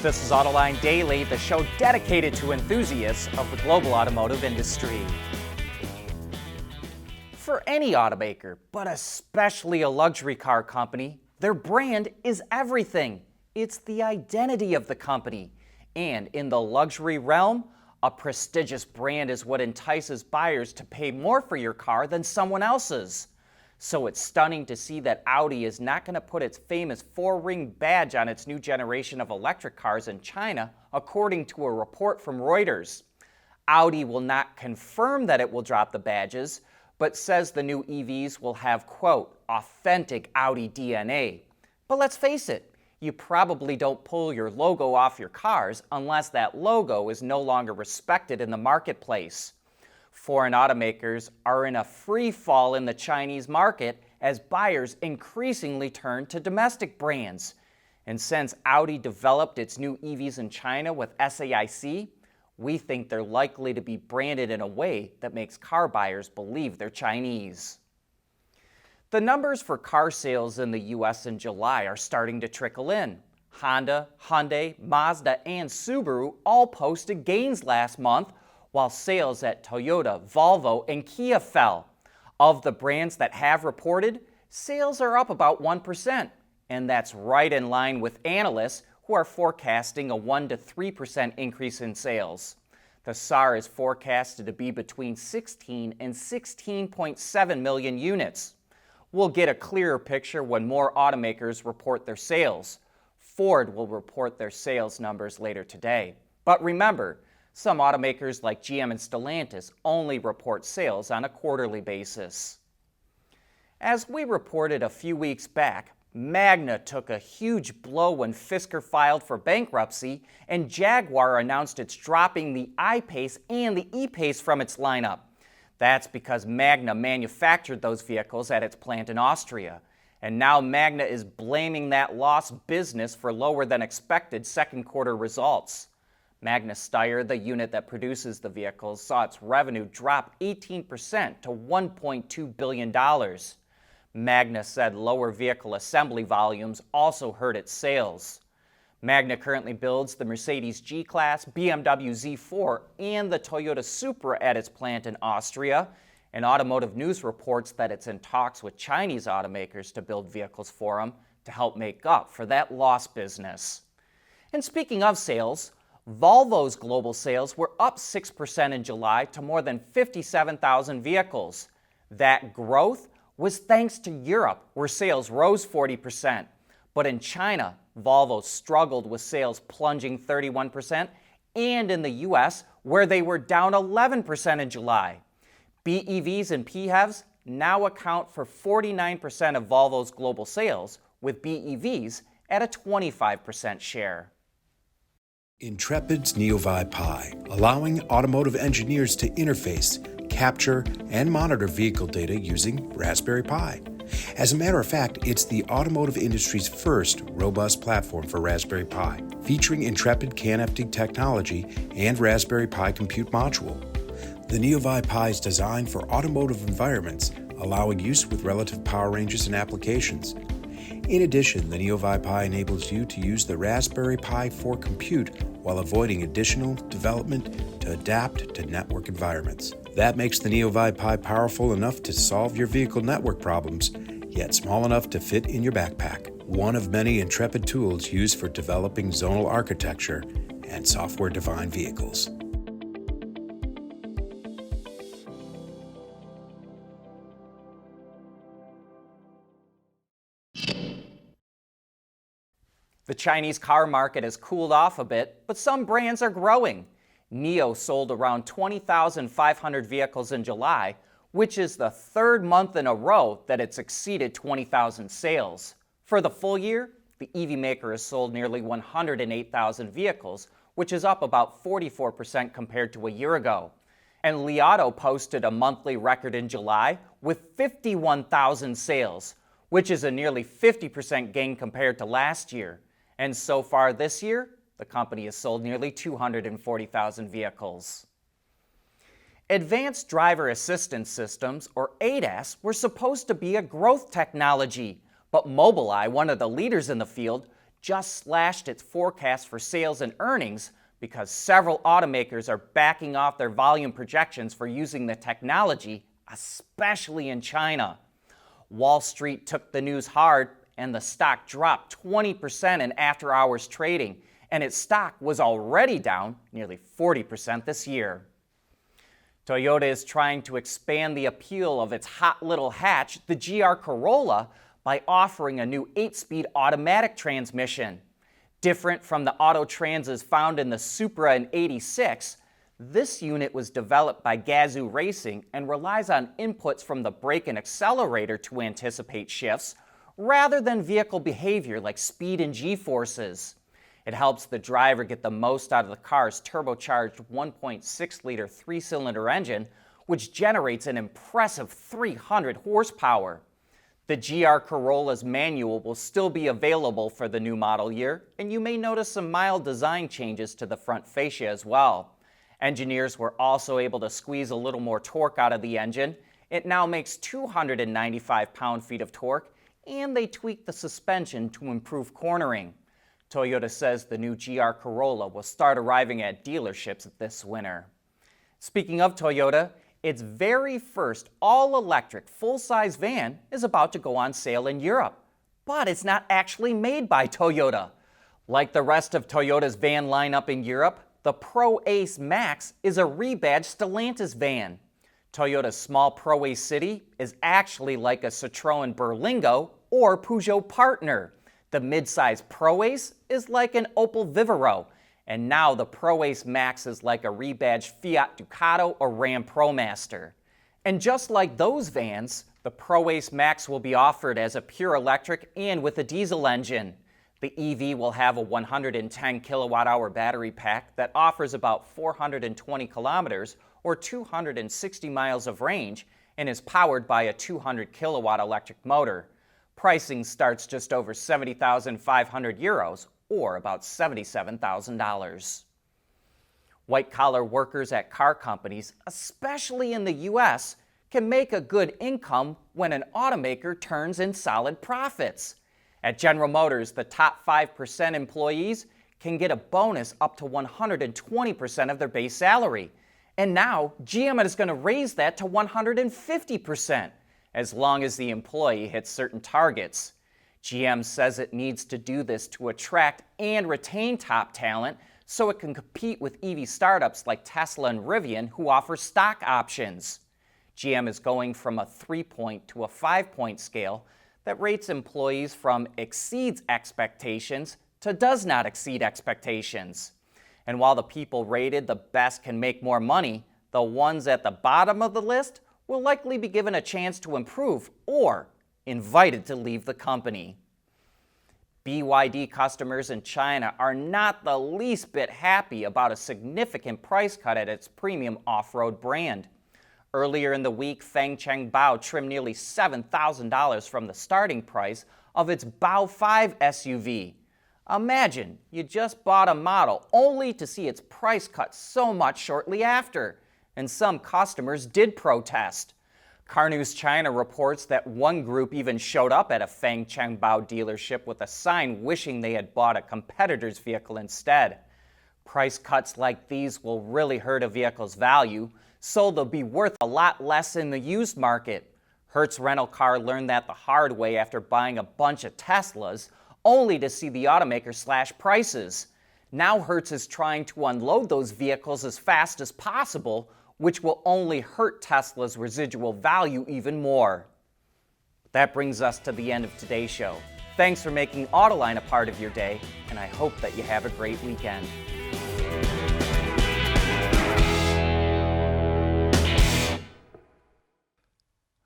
This is Autoline Daily, the show dedicated to enthusiasts of the global automotive industry. For any automaker, but especially a luxury car company, their brand is everything. It's the identity of the company. And in the luxury realm, a prestigious brand is what entices buyers to pay more for your car than someone else's. So it's stunning to see that Audi is not going to put its famous 4-ring badge on its new generation of electric cars in China, according to a report from Reuters. Audi will not confirm that it will drop the badges, but says the new EVs will have, quote, authentic Audi DNA. But let's face it, you probably don't pull your logo off your cars unless that logo is no longer respected in the marketplace. Foreign automakers are in a free fall in the Chinese market as buyers increasingly turn to domestic brands. And since Audi developed its new EVs in China with SAIC, we think they're likely to be branded in a way that makes car buyers believe they're Chinese. The numbers for car sales in the U.S. in July are starting to trickle in. Honda, Hyundai, Mazda, and Subaru all posted gains last month, while sales at Toyota, Volvo, and Kia fell. Of the brands that have reported, sales are up about 1%, and that's right in line with analysts who are forecasting a 1 to 3% increase in sales. The SAAR is forecasted to be between 16 and 16.7 million units. We'll get a clearer picture when more automakers report their sales. Ford will report their sales numbers later today. But remember, some automakers like GM and Stellantis only report sales on a quarterly basis. As we reported a few weeks back, Magna took a huge blow when Fisker filed for bankruptcy and Jaguar announced it's dropping the I-Pace and the E-Pace from its lineup. That's because Magna manufactured those vehicles at its plant in Austria. And now Magna is blaming that lost business for lower than expected second quarter results. Magna Steyr, the unit that produces the vehicles, saw its revenue drop 18% to $1.2 billion. Magna said lower vehicle assembly volumes also hurt its sales. Magna currently builds the Mercedes G-Class, BMW Z4, and the Toyota Supra at its plant in Austria, and Automotive News reports that it's in talks with Chinese automakers to build vehicles for them to help make up for that lost business. And speaking of sales, Volvo's global sales were up 6% in July to more than 57,000 vehicles. That growth was thanks to Europe, where sales rose 40%. But in China, Volvo struggled with sales plunging 31%, and in the U.S., where they were down 11% in July. BEVs and PHEVs now account for 49% of Volvo's global sales, with BEVs at a 25% share. Intrepid's NeoVi Pi, allowing automotive engineers to interface, capture, and monitor vehicle data using Raspberry Pi. As a matter of fact, it's the automotive industry's first robust platform for Raspberry Pi, featuring Intrepid CAN-FD technology and Raspberry Pi compute module. The NeoVi Pi is designed for automotive environments, allowing use with relative power ranges and applications. In addition, the NeoVi Pi enables you to use the Raspberry Pi for compute while avoiding additional development to adapt to network environments. That makes the NeoVi Pi powerful enough to solve your vehicle network problems, yet small enough to fit in your backpack. One of many Intrepid tools used for developing zonal architecture and software-defined vehicles. The Chinese car market has cooled off a bit, but some brands are growing. NIO sold around 20,500 vehicles in July, which is the third month in a row that it's exceeded 20,000 sales. For the full year, the EV maker has sold nearly 108,000 vehicles, which is up about 44% compared to a year ago. And Li Auto posted a monthly record in July with 51,000 sales, which is a nearly 50% gain compared to last year. And so far this year, the company has sold nearly 240,000 vehicles. Advanced Driver Assistance Systems, or ADAS, were supposed to be a growth technology, but Mobileye, one of the leaders in the field, just slashed its forecast for sales and earnings because several automakers are backing off their volume projections for using the technology, especially in China. Wall Street took the news hard, and the stock dropped 20% in after-hours trading, and its stock was already down nearly 40% this year. Toyota is trying to expand the appeal of its hot little hatch, the GR Corolla, by offering a new 8-speed automatic transmission. Different from the Autotranses found in the Supra in '86, this unit was developed by Gazoo Racing and relies on inputs from the brake and accelerator to anticipate shifts, rather than vehicle behavior like speed and G-forces. It helps the driver get the most out of the car's turbocharged 1.6-liter three-cylinder engine, which generates an impressive 300 horsepower. The GR Corolla's manual will still be available for the new model year, and you may notice some mild design changes to the front fascia as well. Engineers were also able to squeeze a little more torque out of the engine. It now makes 295 pound-feet of torque, and they tweaked the suspension to improve cornering. Toyota says the new GR Corolla will start arriving at dealerships this winter. Speaking of Toyota, its very first all-electric full-size van is about to go on sale in Europe, but it's not actually made by Toyota. Like the rest of Toyota's van lineup in Europe, the Pro Ace Max is a rebadged Stellantis van. Toyota's small Pro Ace City is actually like a Citroën Berlingo or Peugeot Partner. The midsize Pro Ace is like an Opel Vivaro, and now the Pro Ace Max is like a rebadged Fiat Ducato or Ram ProMaster. And just like those vans, the Pro Ace Max will be offered as a pure electric and with a diesel engine. The EV will have a 110 kilowatt-hour battery pack that offers about 420 kilometers or 260 miles of range and is powered by a 200 kilowatt electric motor. Pricing starts just over 70,500 euros, or about $77,000. White-collar workers at car companies, especially in the U.S., can make a good income when an automaker turns in solid profits. At General Motors, the top 5% employees can get a bonus up to 120% of their base salary. And now, GM is going to raise that to 150%, as long as the employee hits certain targets. GM says it needs to do this to attract and retain top talent so it can compete with EV startups like Tesla and Rivian who offer stock options. GM is going from a 3-point to a 5-point scale that rates employees from exceeds expectations to does not exceed expectations. And while the people rated the best can make more money, the ones at the bottom of the list will likely be given a chance to improve or invited to leave the company. BYD customers in China are not the least bit happy about a significant price cut at its premium off-road brand. Earlier in the week, Fengcheng Bao trimmed nearly $7,000 from the starting price of its Bao 5 SUV. Imagine you just bought a model only to see its price cut so much shortly after, and some customers did protest. Car News China reports that one group even showed up at a Fengcheng Bao dealership with a sign wishing they had bought a competitor's vehicle instead. Price cuts like these will really hurt a vehicle's value, so they'll be worth a lot less in the used market. Hertz Rental Car learned that the hard way after buying a bunch of Teslas, only to see the automaker slash prices. Now Hertz is trying to unload those vehicles as fast as possible, which will only hurt Tesla's residual value even more. That brings us to the end of today's show. Thanks for making Autoline a part of your day, and I hope that you have a great weekend.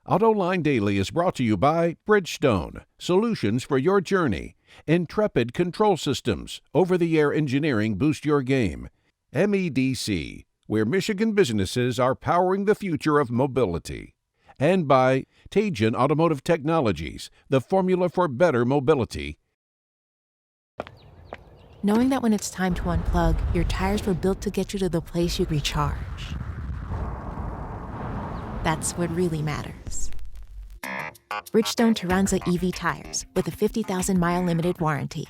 Autoline Daily is brought to you by Bridgestone, solutions for your journey. Intrepid Control Systems, over-the-air engineering boost your game. MEDC, where Michigan businesses are powering the future of mobility. And by Teijin Automotive Technologies, the formula for better mobility. Knowing that when it's time to unplug, your tires were built to get you to the place you recharge. That's what really matters. Bridgestone Turanza EV tires with a 50,000-mile limited warranty.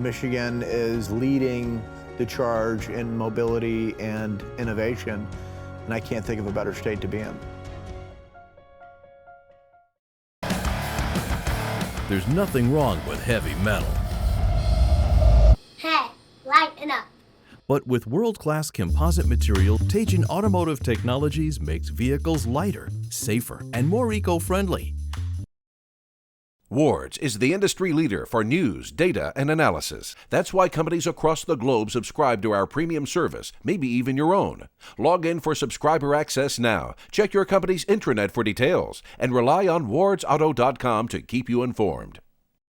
Michigan is leading the charge in mobility and innovation, and I can't think of a better state to be in. There's nothing wrong with heavy metal. Hey, lighten up. But with world-class composite material, Teijin Automotive Technologies makes vehicles lighter, safer, and more eco-friendly. Wards is the industry leader for news, data, and analysis. That's why companies across the globe subscribe to our premium service, maybe even your own. Log in for subscriber access now. Check your company's intranet for details and rely on wardsauto.com to keep you informed.